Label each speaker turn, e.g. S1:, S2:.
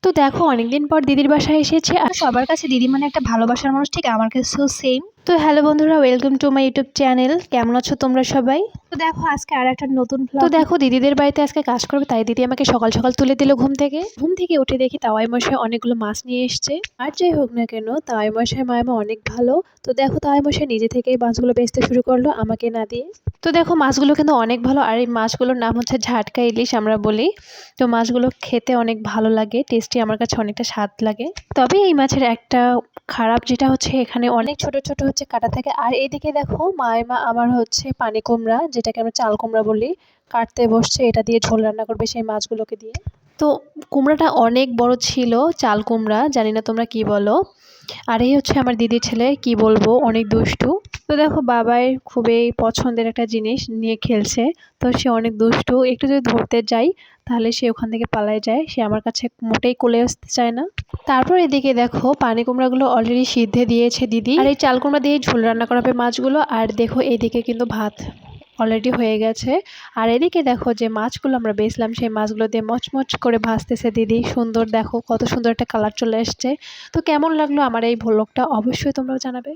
S1: তো দেখো অনেকদিন পর দিদির বাসায় এসেছে আর সবার কাছে দিদি মানে একটা ভালোবাসার মানুষ, ঠিক আমার কাছেও সেম। তো হ্যালো বন্ধুরা, welcome to my YouTube channel. কেমন আছো তোমরা সবাই? তো দেখো আজকে আর একটা নতুন ভ্লগ। তো দেখো দিদিদের বাড়িতে আজকে কাজ করবে, তাই দিদি আমাকে সকাল সকাল তুলে দিল ঘুম থেকে উঠে দেখি তাওয়াই মশাই অনেকগুলো মাছ নিয়ে এসছে। আর যাই হোক না কেন, তাওয়াই মশাই মামা অনেক ভালো। তো দেখো তাওয়াই মশাই নিজে থেকেই মাছগুলো বেচতে শুরু করলো আমাকে না দিয়ে। তো দেখো মাছগুলো কিন্তু অনেক ভালো, আর এই মাছগুলোর নাম হচ্ছে ঝাটকা ইলিশ আমরা বলি। তো মাছগুলো খেতে অনেক ভালো লাগে, টেস্টি, আমার কাছে অনেকটা স্বাদ লাগে। তবে এই মাছের একটা খারাপ যেটা হচ্ছে এখানে অনেক ছোট ছোট হচ্ছে কাটা থাকে। আর এইদিকে দেখো মায়েমা আমার হচ্ছে পানি কুমড়া, যেটাকে আমরা চাল কুমড়া বলি, কাটতে বসছে। এটা দিয়ে ঝোল রান্না করবে সেই মাছগুলোকে দিয়ে। তো কুমড়াটা অনেক বড় ছিল, চাল কুমড়া, জানি না তোমরা কি বলো। আর এই হচ্ছে আমার দিদির ছেলে, কি বলবো, অনেক দুষ্টু। তো দেখো বাবার খুবই পছন্দের একটা জিনিস নিয়ে খেলছে। তো সে অনেক দুষ্টু, একটু যদি ধরতে যাই তাহলে সে ওখান থেকে পালায় যায়, সে আমার কাছে মোটেই কোলে আসতে চায় না। তারপর এদিকে দেখো পানি কুমড়াগুলো অলরেডি সিদ্ধে দিয়েছে দিদি, আর এই চাল কুমড়া দিয়ে ঝোল রান্না করা হবে মাছগুলো। আর দেখো এদিকে কিন্তু ভাত অলরেডি হয়ে গেছে। আর এদিকে দেখো যে মাছগুলো আমরা বেচলাম সেই মাছগুলো দিয়ে মচমচ করে ভাজতেছে দিদি। সুন্দর, দেখো কত সুন্দর একটা কালার চলে এসছে। তো কেমন লাগলো আমার এই ভ্লগটা অবশ্যই তোমরাও জানাবে।